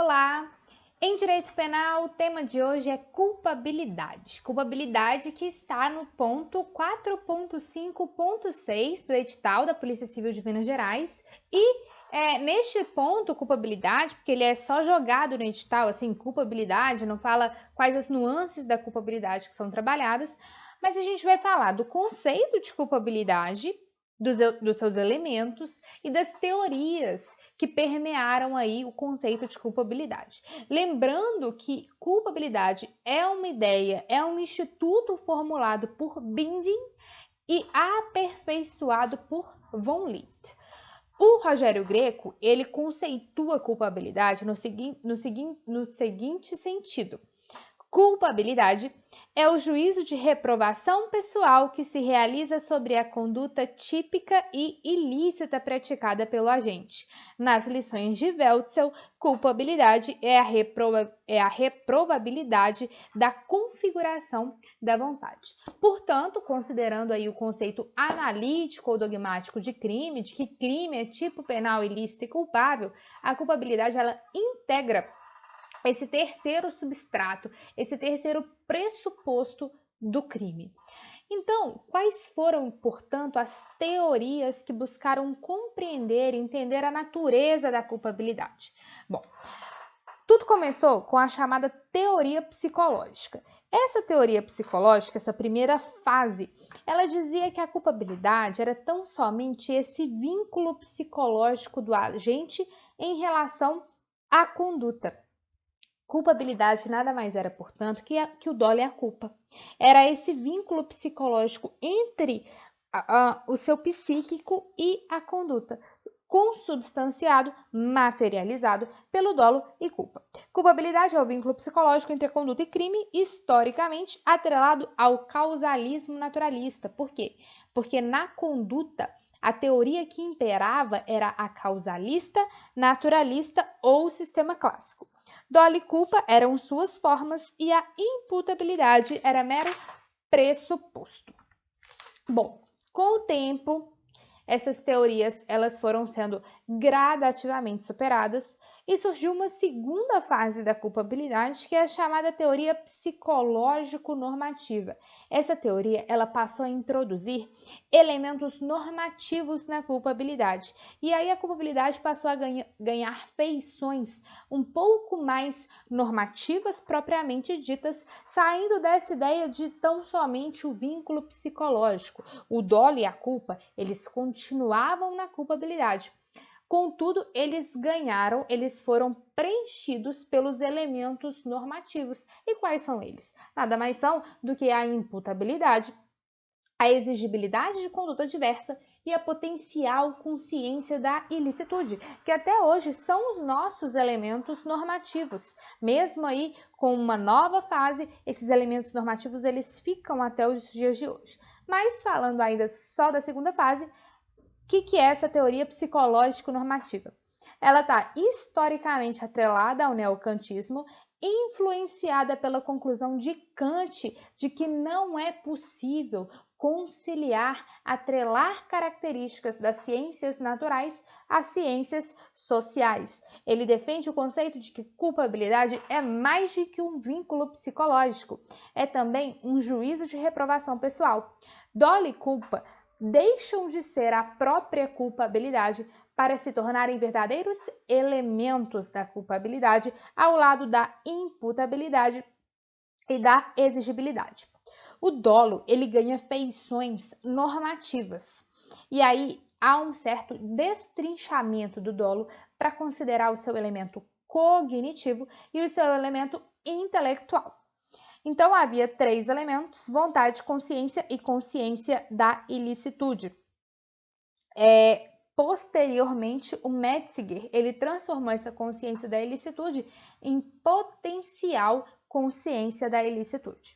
Olá! Em direito penal, o tema de hoje é culpabilidade. Culpabilidade que está no ponto 4.5.6 do edital da Polícia Civil de Minas Gerais. E neste ponto, culpabilidade, porque ele é só jogado no edital, assim, culpabilidade, não fala quais as nuances da culpabilidade que são trabalhadas, mas a gente vai falar do conceito de culpabilidade, dos seus elementos e das teorias que permearam aí o conceito de culpabilidade. Lembrando que culpabilidade é uma ideia, é um instituto formulado por Binding e aperfeiçoado por von List. O Rogério Greco, ele conceitua culpabilidade no seguinte sentido. Culpabilidade é o juízo de reprovação pessoal que se realiza sobre a conduta típica e ilícita praticada pelo agente. Nas lições de Weltzel, culpabilidade é a reprovabilidade da configuração da vontade. Portanto, considerando aí o conceito analítico ou dogmático de crime, de que crime é tipo penal ilícito e culpável, a culpabilidade ela integra esse terceiro substrato, esse terceiro pressuposto do crime. Então, quais foram, portanto, as teorias que buscaram compreender e entender a natureza da culpabilidade? Bom, tudo começou com a chamada teoria psicológica. Essa teoria psicológica, essa primeira fase, ela dizia que a culpabilidade era tão somente esse vínculo psicológico do agente em relação à conduta. Culpabilidade nada mais era, portanto, que o dolo e a culpa. Era esse vínculo psicológico entre o seu psíquico e a conduta, consubstanciado, materializado pelo dolo e culpa. Culpabilidade é o vínculo psicológico entre a conduta e crime, historicamente atrelado ao causalismo naturalista. Por quê? Porque na conduta, a teoria que imperava era a causalista, naturalista ou sistema clássico. Dolo e culpa eram suas formas e a imputabilidade era mero pressuposto. Bom, com o tempo, essas teorias elas foram sendo gradativamente superadas e surgiu uma segunda fase da culpabilidade, que é a chamada teoria psicológico-normativa. Essa teoria ela passou a introduzir elementos normativos na culpabilidade. E aí a culpabilidade passou a ganhar feições um pouco mais normativas propriamente ditas, saindo dessa ideia de tão somente o vínculo psicológico. O dolo e a culpa, eles continuavam na culpabilidade. Contudo, eles foram preenchidos pelos elementos normativos. E quais são eles? Nada mais são do que a imputabilidade, a exigibilidade de conduta diversa e a potencial consciência da ilicitude, que até hoje são os nossos elementos normativos. Mesmo aí com uma nova fase, esses elementos normativos eles ficam até os dias de hoje. Mas falando ainda só da segunda fase, o que é essa teoria psicológico-normativa? Ela está historicamente atrelada ao neocantismo, influenciada pela conclusão de Kant de que não é possível conciliar, atrelar características das ciências naturais às ciências sociais. Ele defende o conceito de que culpabilidade é mais do que um vínculo psicológico, é também um juízo de reprovação pessoal. Dolo e culpa deixam de ser a própria culpabilidade para se tornarem verdadeiros elementos da culpabilidade ao lado da imputabilidade e da exigibilidade. O dolo, ele ganha feições normativas. E aí há um certo destrinchamento do dolo para considerar o seu elemento cognitivo e o seu elemento intelectual. Então, havia três elementos: vontade, consciência e consciência da ilicitude. Posteriormente, o Metzinger, ele transformou essa consciência da ilicitude em potencial consciência da ilicitude.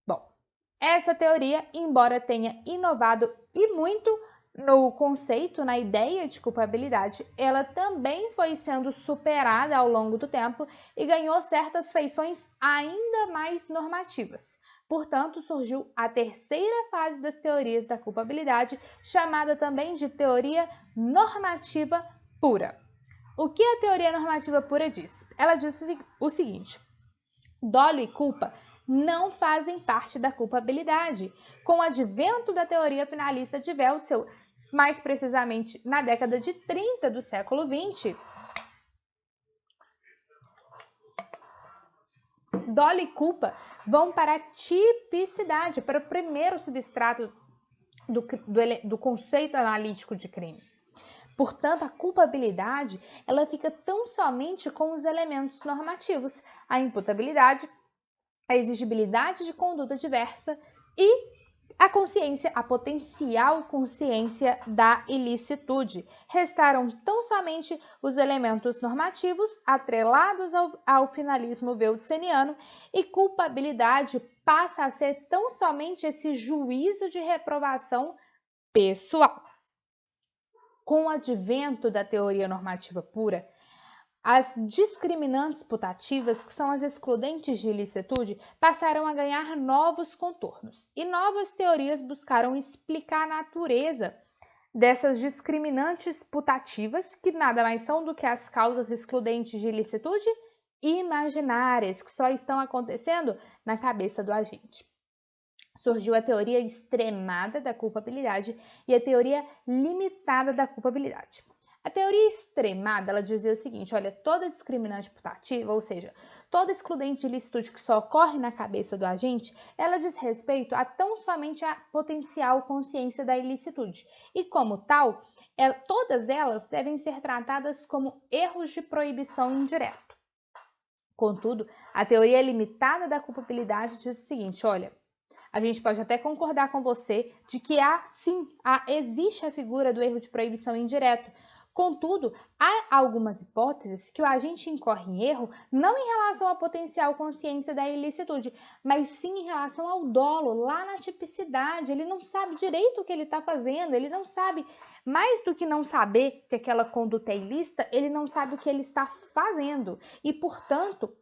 Bom, essa teoria, embora tenha inovado e muito no conceito, na ideia de culpabilidade, ela também foi sendo superada ao longo do tempo e ganhou certas feições ainda mais normativas. Portanto, surgiu a terceira fase das teorias da culpabilidade, chamada também de teoria normativa pura. O que a teoria normativa pura diz? Ela diz o seguinte: dolo e culpa não fazem parte da culpabilidade. Com o advento da teoria finalista de Weltzell, mais precisamente na década de 30 do século XX, dolo e culpa vão para a tipicidade, para o primeiro substrato do conceito analítico de crime. Portanto, a culpabilidade ela fica tão somente com os elementos normativos, a imputabilidade, a exigibilidade de conduta diversa e a consciência, a potencial consciência da ilicitude. Restaram tão somente os elementos normativos atrelados ao finalismo weltzeliano e culpabilidade passa a ser tão somente esse juízo de reprovação pessoal. Com o advento da teoria normativa pura, as discriminantes putativas, que são as excludentes de ilicitude, passaram a ganhar novos contornos e novas teorias buscaram explicar a natureza dessas discriminantes putativas, que nada mais são do que as causas excludentes de ilicitude imaginárias, que só estão acontecendo na cabeça do agente. Surgiu a teoria extremada da culpabilidade e a teoria limitada da culpabilidade. A teoria extremada, ela dizia o seguinte, olha, toda discriminante putativa, ou seja, toda excludente de ilicitude que só ocorre na cabeça do agente, ela diz respeito a tão somente a potencial consciência da ilicitude. E como tal, todas elas devem ser tratadas como erros de proibição indireto. Contudo, a teoria limitada da culpabilidade diz o seguinte, olha, a gente pode até concordar com você de que existe a figura do erro de proibição indireto. Contudo, há algumas hipóteses que o agente incorre em erro não em relação à potencial consciência da ilicitude, mas sim em relação ao dolo, lá na tipicidade. Ele não sabe direito o que ele está fazendo, ele não sabe, mais do que não saber que aquela conduta é ilícita, ele não sabe o que ele está fazendo. E, portanto,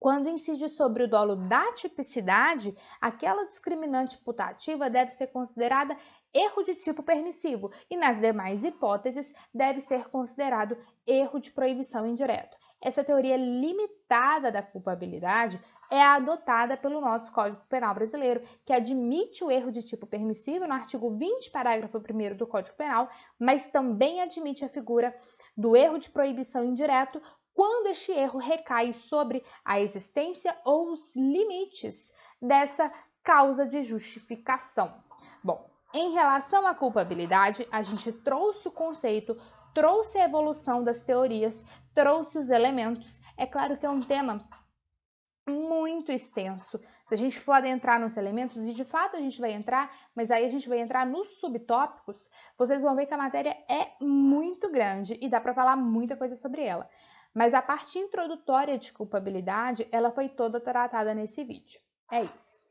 quando incide sobre o dolo da tipicidade, aquela discriminante putativa deve ser considerada erro de tipo permissivo e, nas demais hipóteses, deve ser considerado erro de proibição indireto. Essa teoria limitada da culpabilidade é adotada pelo nosso Código Penal brasileiro, que admite o erro de tipo permissivo no artigo 20, parágrafo 1º do Código Penal, mas também admite a figura do erro de proibição indireto quando este erro recai sobre a existência ou os limites dessa causa de justificação. Bom, em relação à culpabilidade, a gente trouxe o conceito, trouxe a evolução das teorias, trouxe os elementos. É claro que é um tema muito extenso. Se a gente for adentrar nos elementos, e de fato a gente vai entrar, mas aí a gente vai entrar nos subtópicos, vocês vão ver que a matéria é muito grande e dá para falar muita coisa sobre ela. Mas a parte introdutória de culpabilidade, ela foi toda tratada nesse vídeo. É isso.